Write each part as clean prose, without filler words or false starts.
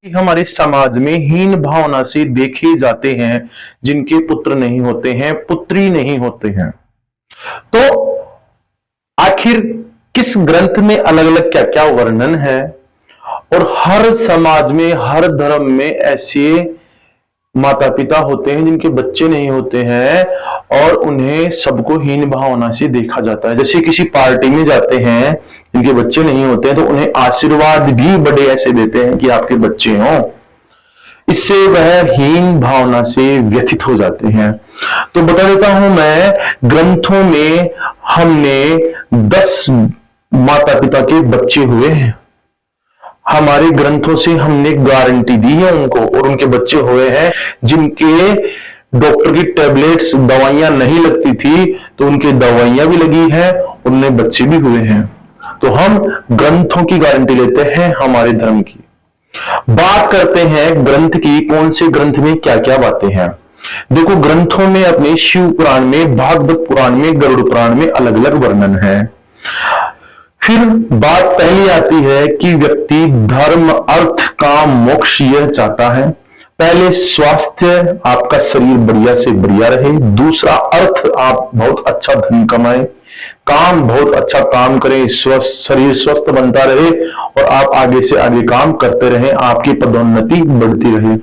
हमारे समाज में हीन भावना से देखे जाते हैं जिनके पुत्र नहीं होते हैं, पुत्री नहीं होते हैं। तो आखिर किस ग्रंथ में अलग अलग क्या क्या वर्णन है, और हर समाज में हर धर्म में ऐसे माता पिता होते हैं जिनके बच्चे नहीं होते हैं और उन्हें सबको हीन भावना से देखा जाता है। जैसे किसी पार्टी में जाते हैं जिनके बच्चे नहीं होते हैं तो उन्हें आशीर्वाद भी बड़े ऐसे देते हैं कि आपके बच्चे हों, इससे वह हीन भावना से व्यथित हो जाते हैं। तो बता देता हूं मैं, ग्रंथों में हमने 10 माता पिता के बच्चे हुए हैं। हमारे ग्रंथों से हमने गारंटी दी है उनको, और उनके बच्चे हुए हैं जिनके डॉक्टर की टैबलेट्स दवाइयां नहीं लगती थी तो उनके दवाइयां भी लगी हैं, उनमें बच्चे भी हुए हैं। तो हम ग्रंथों की गारंटी लेते हैं हमारे धर्म की। बात करते हैं ग्रंथ की, कौन से ग्रंथ में क्या क्या बातें हैं। देखो, ग्रंथों में अपने शिव पुराण में, भागवत पुराण में, गरुड़ पुराण में अलग अलग वर्णन है। फिर बात पहली आती है कि व्यक्ति धर्म, अर्थ, काम, मोक्ष यह चाहता है। पहले स्वास्थ्य, आपका शरीर बढ़िया से बढ़िया रहे। दूसरा अर्थ, आप बहुत अच्छा धन कमाए। काम, बहुत अच्छा काम करें, स्वस्थ शरीर स्वस्थ बनता रहे और आप आगे से आगे काम करते रहें, आपकी पदोन्नति बढ़ती रहे।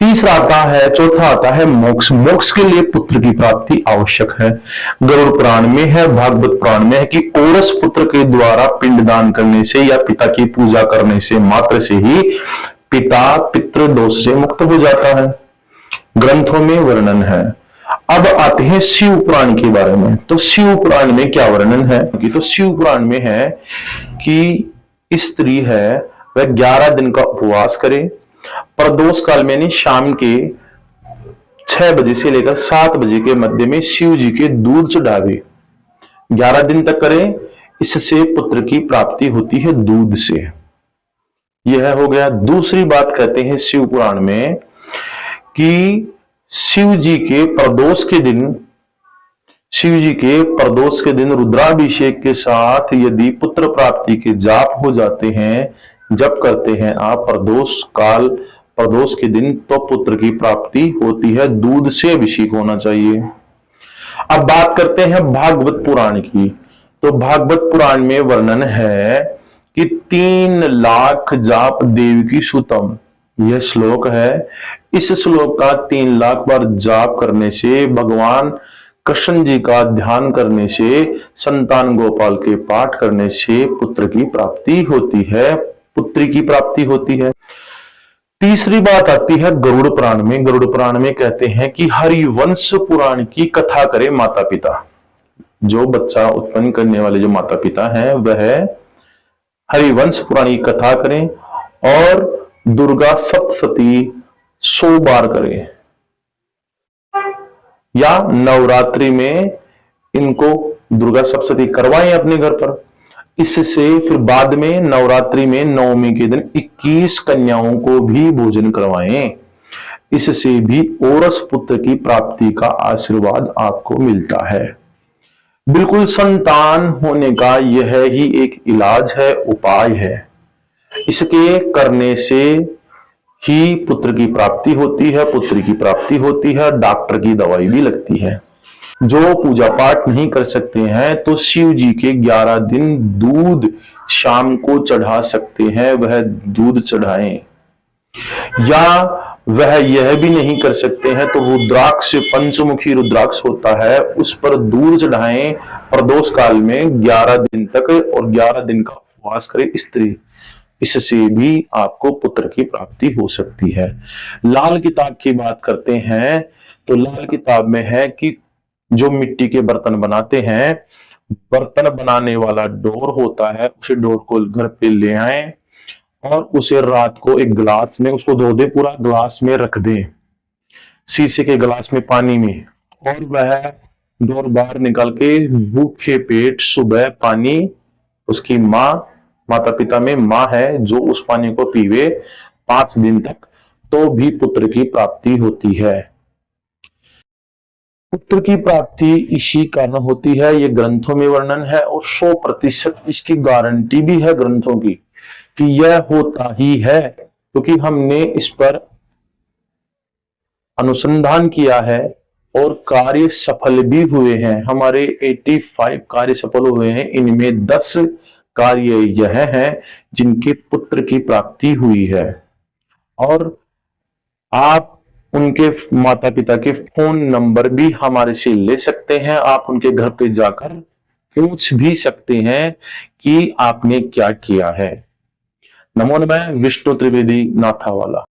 तीसरा आता है, चौथा आता है मोक्ष। मोक्ष के लिए पुत्र की प्राप्ति आवश्यक है। गरुड़ पुराण में है, भागवत पुराण में है कि औरस पुत्र के द्वारा पिंडदान करने से या पिता की पूजा करने से मात्र से ही पिता पितृ दोष से मुक्त हो जाता है। ग्रंथों में वर्णन है। अब आते हैं शिव पुराण के बारे में। तो शिव पुराण में क्या वर्णन है? तो शिव पुराण में है कि स्त्री है वह 11 दिन का उपवास करे, प्रदोष काल में शाम के 6 बजे से लेकर 7 बजे के मध्य में शिव जी के दूध चढ़ावे। 11 दिन तक करें, इससे पुत्र की प्राप्ति होती है दूध से। यह हो गया। दूसरी बात कहते हैं शिव पुराण में कि शिव जी के प्रदोष के दिन रुद्राभिषेक के साथ यदि पुत्र प्राप्ति के जाप हो जाते हैं, जब करते हैं आप प्रदोष के दिन, तो पुत्र की प्राप्ति होती है। दूध से अभिषेक होना चाहिए। अब बात करते हैं भागवत पुराण की। तो भागवत पुराण में वर्णन है कि 3 लाख जाप देवकी सुतम, यह श्लोक है। इस श्लोक का 3 लाख बार जाप करने से, भगवान कृष्ण जी का ध्यान करने से, संतान गोपाल के पाठ करने से पुत्र की प्राप्ति होती है, पुत्री की प्राप्ति होती है। तीसरी बात आती है गरुड़ पुराण में। गरुड़ पुराण में कहते हैं कि हरिवंश पुराण की कथा करें माता पिता। जो बच्चा उत्पन्न करने वाले जो माता पिता हैं वह हरिवंश पुराण की कथा करें और दुर्गा सप्तशती 100 बार करें, या नवरात्रि में इनको दुर्गा सप्तशती करवाएं अपने घर पर। इससे फिर बाद में नवरात्रि में नवमी के दिन 21 कन्याओं को भी भोजन करवाएं। इससे भी औरस पुत्र की प्राप्ति का आशीर्वाद आपको मिलता है। बिल्कुल संतान होने का यह ही एक इलाज है, उपाय है। इसके करने से ही पुत्र की प्राप्ति होती है, पुत्री की प्राप्ति होती है, डॉक्टर की दवाई भी लगती है। जो पूजा पाठ नहीं कर सकते हैं तो शिव जी के 11 दिन दूध शाम को चढ़ा सकते हैं, वह दूध चढ़ाएं। या वह यह भी नहीं कर सकते हैं तो रुद्राक्ष, पंचमुखी रुद्राक्ष होता है, उस पर दूध चढ़ाएं प्रदोष काल में 11 दिन तक, और 11 दिन का उपवास करे स्त्री। इससे भी आपको पुत्र की प्राप्ति हो सकती है। लाल किताब की बात करते हैं तो लाल किताब में है कि जो मिट्टी के बर्तन बनाते हैं, बर्तन बनाने वाला डोर होता है, उसे डोर को घर पे ले आए और उसे रात को एक गिलास में उसको धो दे, पूरा गिलास में रख दें, शीशे के गिलास में पानी में, और वह डोर बाहर निकाल के भूखे पेट सुबह पानी, उसकी माता पिता में माँ है जो उस पानी को पीवे 5 दिन तक, तो भी पुत्र की प्राप्ति होती है। पुत्र की प्राप्ति इसी कारण होती है, ये ग्रंथों में वर्णन है, और 100% इसकी गारंटी भी है ग्रंथों की कि यह होता ही है। क्योंकि हमने इस पर अनुसंधान किया है और कार्य सफल भी हुए हैं। हमारे 85 कार्य सफल हुए हैं, इनमें 10 कार्य यह हैं जिनके पुत्र की प्राप्ति हुई है। और आप उनके माता पिता के फोन नंबर भी हमारे से ले सकते हैं। आप उनके घर पे जाकर पूछ भी सकते हैं कि आपने क्या किया है। नमो नमः। विष्णु त्रिवेदी नाथावाला।